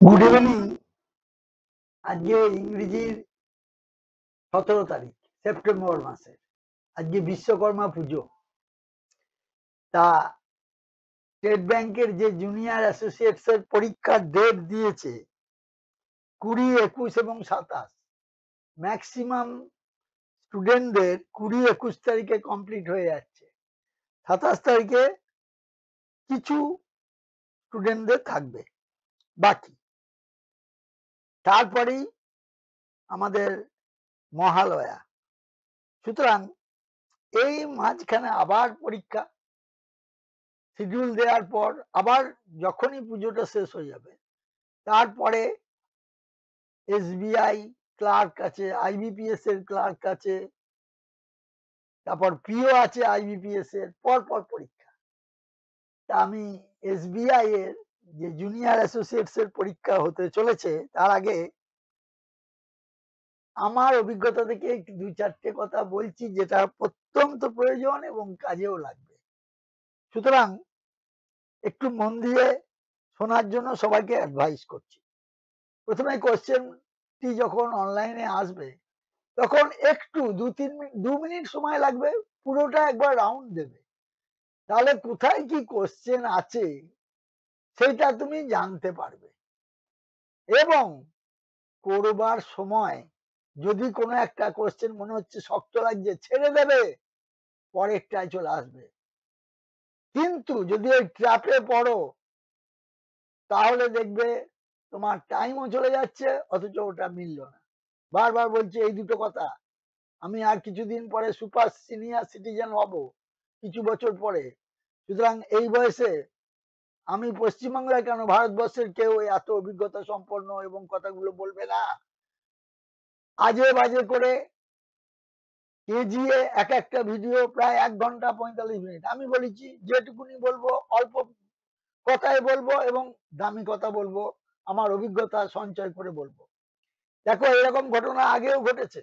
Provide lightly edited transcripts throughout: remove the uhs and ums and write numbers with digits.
Good evening. আজকে ইংরেজির 17 তারিখ সেপ্টেম্বর মাসের। আজকে বিশ্বকর্মা পুজো। তা স্টেট ব্যাংকের যে জুনিয়র অ্যাসোসিয়েটস এর পরীক্ষার ডেট দিয়েছে 20, 21 এবং 27। ম্যাক্সিমাম স্টুডেন্টদের 20, 21 তারিখে কমপ্লিট হয়ে যাচ্ছে। 27 তারিখে কিছু স্টুডেন্টদের থাকবে বাকি। তারপরেই আমাদের মহালয়া। সুতরাং এই মাঝখানে আবার পরীক্ষা শিডিউল দেওয়ার পর আবার যখনই পুজোটা শেষ হয়ে যাবে তারপরে এসবিআই ক্লার্ক আছে, আইবিপিএস এর ক্লার্ক আছে, তারপর পিও আছে আইবিপিএস এর, পর পর পরীক্ষা। তা আমি এসবিআই এর যে জুনিয়র অ্যাসোসিয়েটস এর পরীক্ষা হতে চলেছে তার আগে আমার অভিজ্ঞতা থেকে একটু 2-4টে কথা বলছি যেটা অত্যন্ত প্রয়োজন এবং কাজেও লাগবে। সুতরাং একটু মন দিয়ে শোনার জন্য সবাইকে অ্যাডভাইস করছি। প্রথমে কোশ্চেনটি যখন অনলাইনে আসবে তখন একটু 2 মিনিট সময় লাগবে, পুরোটা একবার রাউন্ড দেবে, তাহলে কোথায় কি কোশ্চেন আছে সেটা তুমি জানতে পারবে। এবং করবার সময় যদি কোনো একটা কোশ্চেন মনে হচ্ছে শক্ত লাগছে ছেড়ে দেবে, পরেরটায় চলে আসবে। কিন্তু যদি ওই ট্র্যাপে পড়ো তাহলে দেখবে তোমার টাইমও চলে যাচ্ছে অথচ ওটা মিলল না। বারবার বলছি এই দুটো কথা। আমি আর কিছুদিন পরে সুপার সিনিয়র সিটিজেন হব, কিছু বছর পরে। সুতরাং এই বয়সে আমি পশ্চিমবাংলায় কেন ভারতবর্ষের কেউ এত অভিজ্ঞতা সম্পন্ন এবং কথাগুলো বলবে না। আজে বাজে করে কেজিয়ে এক একটা ভিডিও প্রায় 1 ঘন্টা 45 মিনিট। আমি বলেছি যেটুকুনি বলবো অল্প কথায় বলবো এবং দামি কথা বলবো, আমার অভিজ্ঞতা সঞ্চয় করে বলবো। দেখো এরকম ঘটনা আগেও ঘটেছে।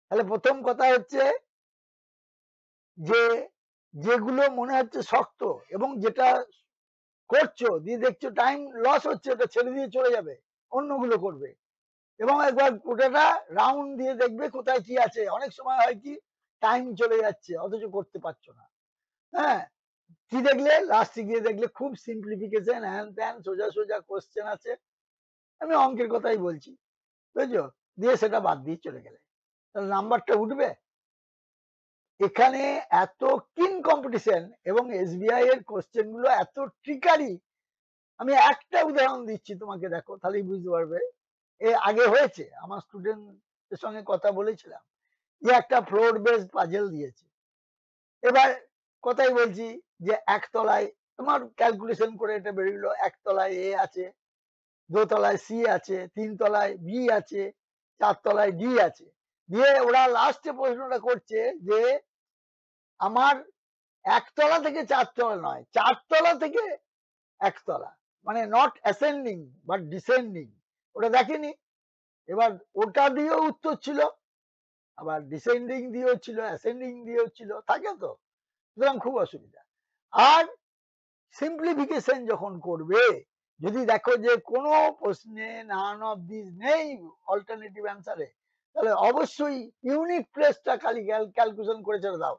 তাহলে প্রথম কথা হচ্ছে যে যেগুলো মনে হচ্ছে শক্ত এবং যেটা করছো দিয়ে দেখছো টাইম লস হচ্ছে, ওটা ছেড়ে দিয়ে চলে যাবে, অন্যগুলো করবে এবং একবার গোটাটা রাউন্ড দিয়ে দেখবে কোথায় কি আছে। অনেক সময় হয় কি টাইম চলে যাচ্ছে অথচ করতে পারছো না। হ্যাঁ, কি দেখলে লাস্টে গিয়ে দেখলে খুব সিম্পলিফিকেশন হ্যান ত্যান সোজা সোজা কোশ্চেন আছে, আমি অঙ্কের কথাই বলছি, বুঝছো, দিয়ে সেটা বাদ দিয়ে চলে গেলে তাহলে নাম্বারটা উঠবে। এখানে এত কিন কম্পিটিশন এবং এসবিআই এর কোশ্চেন গুলো এত ট্রিকারি। আমি একটা উদাহরণ দিচ্ছি তোমাকে, দেখো তাহলেই বুঝতে পারবে। আগে হয়েছে, আমার স্টুডেন্টের সঙ্গে কথা বলেছিলাম যে একটা ফ্লোর বেসড পাজেল দিয়েছে। এবার কথাই বলছি যে একতলায় তোমার ক্যালকুলেশন করে এটা বেরিয়ে, একতলায় এ আছে, দোতলায় সি আছে, 3 তলায় বি আছে, 4 তলায় ডি আছে। দিয়ে ওরা লাস্টে প্রশ্নটা করছে যে আমার একতলা থেকে 4 তলা নয়, 4 তলা থেকে একতলা, মানে নট অ্যাসেন্ডিং বাট ডিসেন্ডিং, ওটা দেখেনি। এবার ওটা দিয়েও উত্তর ছিল, আবার ডিসেন্ডিং দিয়েও ছিল, অ্যাসেন্ডিং দিয়েও ছিল, থাকে তো। সুতরাং খুব অসুবিধা। আর সিম্পলিফিকেশন যখন করবে, যদি দেখো যে কোনো প্রশ্নে নান অফ দিস নেই অল্টারনেটিভ অ্যান্সারে, তাহলে অবশ্যই ইউনিট প্লেসটা খালি ক্যালকুলেশন করে ছেড়ে দাও,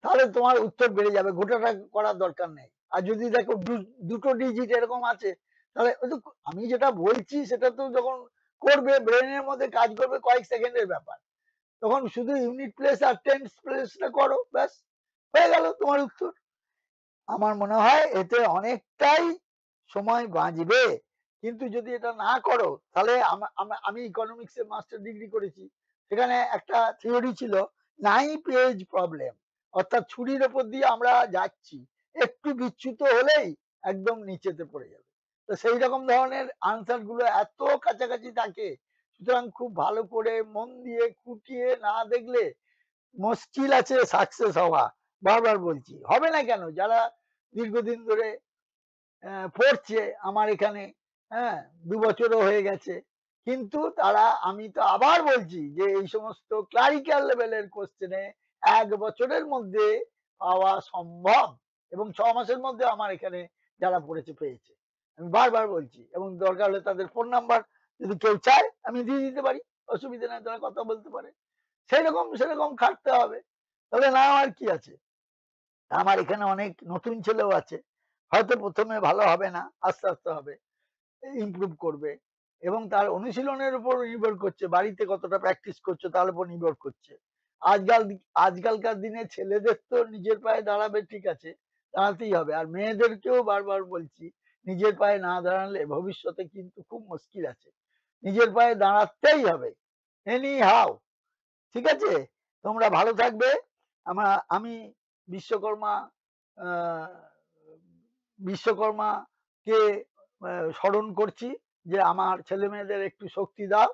তাহলে তোমার উত্তর বেড়ে যাবে, গোটাটা করার দরকার নেই। আর যদি দেখো দুটো ডিজিট এরকম আছে, তাহলে আমি যেটা বলছি সেটা তো যখন করবে ব্রেনের মধ্যে কাজ করবে কয়েক সেকেন্ডের ব্যাপার, তখন শুধু ইউনিট প্লেস আর টেন্স প্লেসটা করো, ব্যাস হয়ে গেল তোমার উত্তর। আমার মনে হয় এতে অনেকটাই সময় বাঁচবে। কিন্তু যদি এটা না করো তাহলে আমি ইকোনমিক্সে মাস্টার ডিগ্রি করেছি, সেখানে একটা থিওরি ছিল 9 পেজ প্রবলেম, অর্থাৎ ছুরির ওপর দিয়ে আমরা যাচ্ছি, একটু বিচ্যুত হলেই একদম নিচেতে পড়ে যাবে। তো সেই রকম ধরনের আনসার গুলো এত কাছাকাছি থাকে, সুতরাং খুব ভালো করে মন দিয়ে খুঁটিয়ে না দেখলে মুশকিল আছে সাকসেস হওয়া। বারবার বলছি, হবে না কেন? যারা দীর্ঘদিন ধরে পড়ছে আমার এখানে, হ্যাঁ, 2 বছরও হয়ে গেছে, কিন্তু তারা, আমি তো আবার বলছি যে এই সমস্ত ক্লারিক্যাল লেভেলের কোশ্চেনে 1 বছরের মধ্যে পাওয়া সম্ভব এবং 6 মাসের মধ্যে আমার এখানে যারা পড়েছে পেয়েছে। আমি বারবার বলছি, এবং দরকার হলে তাদের ফোন নাম্বার যদি কেউ চায় আমি দিয়ে দিতে পারি, অসুবিধা নাই, তারা কথা বলতে পারে। সেরকম খাটতে হবে, তবে না আর কি আছে। আমার এখানে অনেক নতুন ছেলেও আছে, হয়তো প্রথমে ভালো হবে না, আস্তে আস্তে হবে, ইমপ্রুভ করবে, এবং তার অনুশীলনের উপর নির্ভর করছে, বাড়িতে কতটা প্র্যাকটিস করছে তার উপর নির্ভর করছে। আজকালকার দিনে ছেলেদের তো নিজের পায়ে দাঁড়াবে, ঠিক আছে, দাঁড়াতেই হবে, আর মেয়েদেরকেও বারবার বলছি নিজের পায়ে না দাঁড়ালে ভবিষ্যতে কিন্তু খুব মুশকিল আছে, নিজের পায়ে দাঁড়াতেই হবে, এনি হাউ। ঠিক আছে, তোমরা ভালো থাকবে। আমি বিশ্বকর্মা আহ, বিশ্বকর্মাকে স্মরণ করছি যে আমার ছেলে মেয়েদের একটু শক্তি দাও,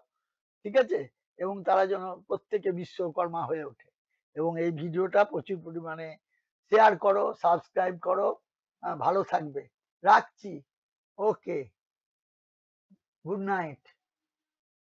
ঠিক আছে, এবং তারা যেন প্রত্যেকে বিশ্বকর্মা হয়ে ওঠে। এবং এই ভিডিওটা প্রচুর পরিমাণে শেয়ার করো, সাবস্ক্রাইব করো। ভালো থাকবে, রাখছি। ওকে, গুড নাইট।